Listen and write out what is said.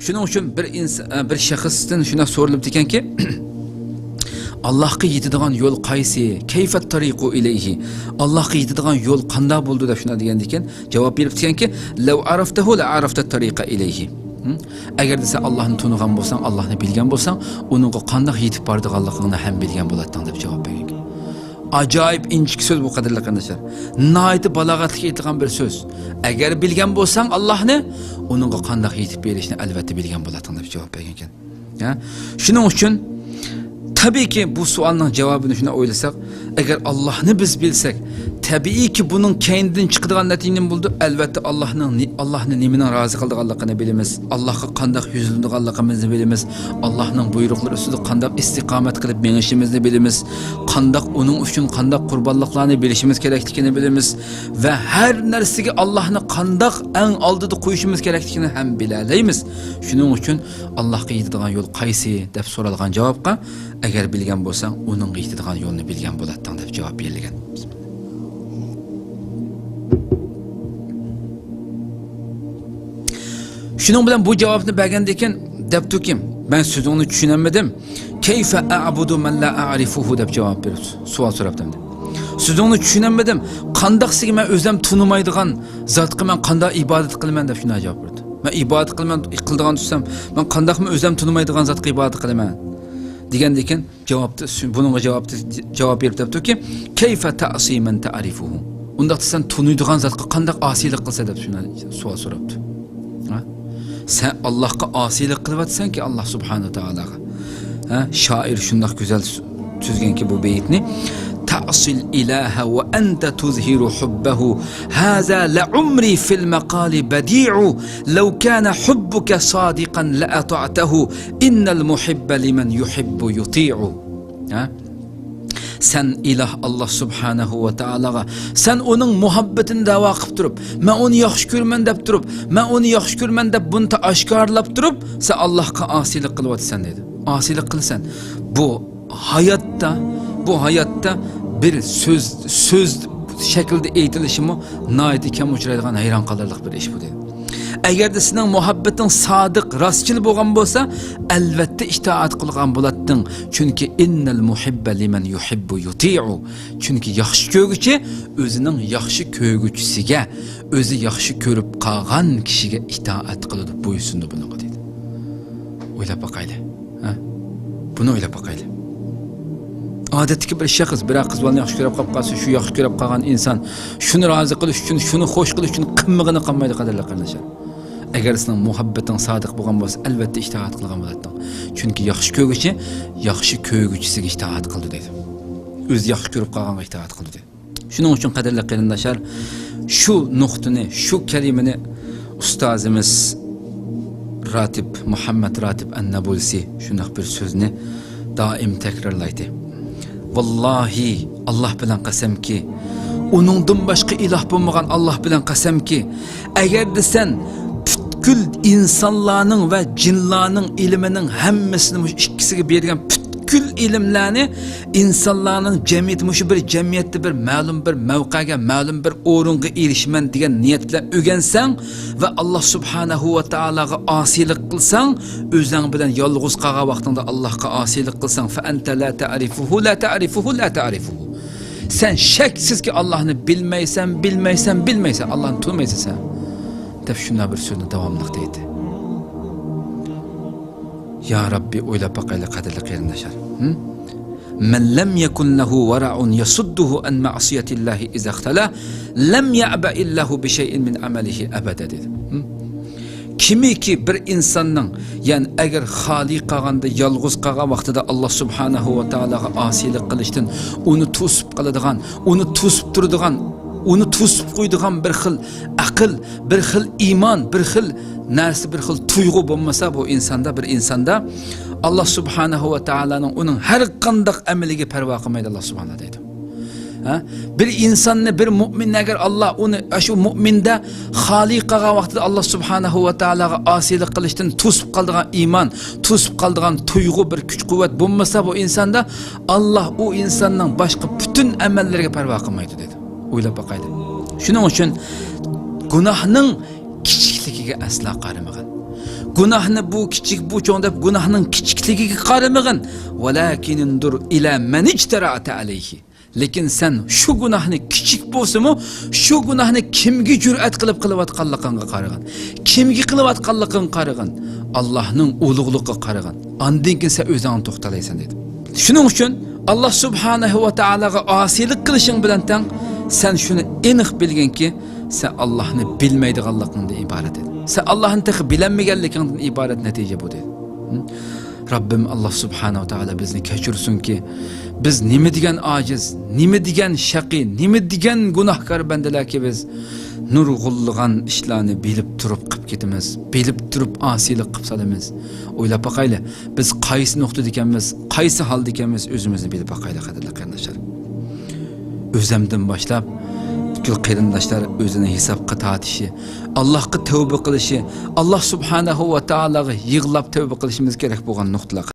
Shuning uchun bir shaxsdan shuna so'rilib ekanki, Allohga yetadigan yo'l qaysi? Kayfat tariqu ilayhi. Allohga yetadigan yo'l qanday bo'ldi deb shuna degan ekan. Javob berib ekanki, law araftahu la arafta tariqa ilayhi. Agar desa Allohni tunigan bo'lsang, Allohni bilgan bo'lsang, uningga qanday yetib bordiganligini ham bilgan bo'larding deb javob bergan. Ajoyib inchik so'z bu qadrli qardoshlar. Nihoyat balog'atli aytilgan bir so'z. Agar bilgan bo'lsang Allohni, uningga qanday yetib berishni albatta bilgan bo'larding deb javob bergan ekan. Ha? Shuning uchun tabiiyki bu savolning javobini shuna o'ylasak, agar Allohni biz bilsak, tabiiyki buning keyindan chiqadigan natija nima bo'ldi? Albatta Allohni nimadan rozi qilganligini bilamiz. Allohga qanday yuzlanganligimizni bilamiz. Allohning buyruqlari ustida qanday istiqomat qilib menishimizni bilamiz. Qanday uning uchun qanday qurbonliklarni berishimiz kerakligini bilamiz va har narsaga Allohni qanday eng oldida qo'yishimiz kerakligini ham bilalaymiz. Shuning uchun Allohga yetadigan yo'l qaysi deb so'ralgan javobga agar bilgan bo'lsang, uning yetadigan yo'lni bilgan bo'larding deb javob berilgan. Shuning bilan bu javobni bergandan keyin debdikim, men so'zingni tushunmadim. Kayfa a'budu man la a'rifuhu deb javob berib savol so'rabdim. So'zingni tushunmadim. Qandaqsiga men o'zim tunimaydigan zotga men qanday ibodat qilaman deb shuna javob berdi. Men ibodat qildigan tursam, men qandaqmi o'zim tunimaydigan zotga ibodat qilaman degandan keyin buningga javob berib debdiki, kayfa ta'si man ta'rifuhu. Unda sen tunuydigan zotga qanday osiylik qilsa deb shuna savol so'rabdi. Sen Allah'a asilik kılvatsan ki Allah subhanahu ta'alaga. Şair şundak güzel tüzgen ki bu beyitni. Ta'sil ilaha ve ente tuzhiru hubbehu. Haza la umri fil mekali bedi'u. Lev kana hubbuke sadikan la ata'tehu. İnnel muhibbe limen yuhibbu yuti'u. Sen ilah Allah subhanahu ve ta'alaga, sen onun muhabbetini dava qilib turib, men onu yaxshi ko'rman deb turib, men onu yaxshi ko'rman deb buni oshkorlab turib, sen Allohga osilik qilyapsan dedi. Osilik qilsan, bu hayotda bir söz şekilde aytilishimi nihoyat kam uchraydigan hayron qolarlik bir ish bu dedi. Agar de sening muhabbetin sadiq, rostchil bo'lgan bo'lsa, albatta itoat qilgan bo'larding. Chunki innal muhibba liman yuhibbu yuti'u. Chunki yaxshi ko'rguchi o'zining yaxshi ko'rguchisiga, o'zi yaxshi ko'rib qolgan kishiga itoat qiladi, bo'ysundi bunga dedi. O'ylab boqayli. Buni o'ylab boqayli. Odatdagi bir shaxs bir qiz bolani yaxshi ko'rib qolsa, shu yaxshi ko'rib qolgan inson shuni rozi qilish uchun, shuni xo'sh qilish uchun qimmig'ini qilmaydi qadrli qardoshlar. Agar sening muhabbating sodiq bo'lgan bo'lsa, albatta itoat qilgan bo'larding. Chunki yaxshi ko'rguchi, yaxshi ko'rguchisiga itoat qildi dedi. O'zi yaxshi ko'rib qolganga itoat qildi dedi. Shuning uchun qadrli qarindoshlar, shu nuqtani, shu kalimani ustozimiz Muhammad Ratib an-Nabulsi shunday bir so'zni doim takrorlaydi. Vallahi Allah bilan qasamki, uningdan boshqa iloh bo'lmagan Allah bilan qasamki, agar desen butkul insonlarning va jinlarning ilmining hammasini mush ikkisiga bergan butkul ilmlarni insonlarning jamiyati mush bir jamiyatda bir ma'lum bir mavqaga, ma'lum bir o'ringa erishman degan niyat bilan o'rgansang va Alloh subhanahu va taolaga osilik qilsang, o'zing bilan yolg'iz qolgan vaqtingda Allohga osilik qilsang, fa anta la ta'rifuhu la ta'rifuhu la ta'rifuhu. Sen shaksizki Allohni bilmaysan, Allohni tanımaysan sen. Deb shunday bir so'zni davomli deydi. Ya Rabbi o'ylab boqaylik qadrli qarindoshlar. Men lam yakun lahu wara'un yasudduhu an ma'siyatillahi iza ikhtala lam ya'ba illahu bi shay'in min amalihi abada dedi. Kimiki bir insonning, yani agar xoli qolganda, yolg'iz qolgan vaqtida Alloh subhanahu va taolaga osilik qilishdan, uni to'sib qoladigan, uni to'sib turadigan, uni to'sib qo'yadigan bir xil aql, bir xil iymon, bir xil narsa, bir xil tuyg'u bo'lmasa, bu insonda Alloh subhanahu va taolaning uning har qanday amaliga parvo qilmaydi Alloh subhanahu deydi. Bir insonni, bir mu'minni agar Alloh uni shu mu'minda xoli qolgan vaqtida Alloh subhanahu va taolaga osilik qilishdan to'sib qoladigan iymon, to'sib qoladigan tuyg'u, bir kuch-quvvat bo'lmasa, bu insonda Alloh u insonning boshqa butun amallariga parvo qilmaydi dedi. O'ylab boqaylik. Shuning uchun gunohning kichikligiga aslo qaramagan. Günahını bu kichik bu cho'ng deb gunohning kichikligiga qaramag'in. Valakinundur ila man ijtara'ata alayhi. Lekin sen şu günahni kichik bo'lsa-mu, şu günahni kimga jur'at qilib qilayotganligingga qaragan. Kimga qilayotganligingga qaragan. Allohning ulug'ligiga qaragan. Andan keyin sen o'zing to'xtalaysan dedi. Shuning uchun Allah subhanahu va taolaga osiylik qilishing bilan tang sen shuni aniq bilganki, sen Allohni bilmaydiganligingdan iborat edi. Sen Allohni texi bilanmaganligingdan iborat natija bu dedi. Rabbim Allah subhanahu wa ta'ala bizni kechirsinki, biz nima degan ojiz, nima degan shaqi, nima degan gunohkor bandalarki biz nurg'ulg'an ishlarni bilib turib qilib ketamiz, bilib turib osiylik qilib solamiz. O'ylab boqaylik, biz qaysi nuqtada ekanmiz, qaysi holda ekanmiz o'zimizni bilib boqaylik qadrli qarindoshlar. O'zimdan boshlab butkul qarindoshlar o'zini hisobga tortishi, Allohga tavba qilishi, Allah subhanahu va taolaga yig'lab tavba qilishimiz kerak bo'lgan nuqtalar.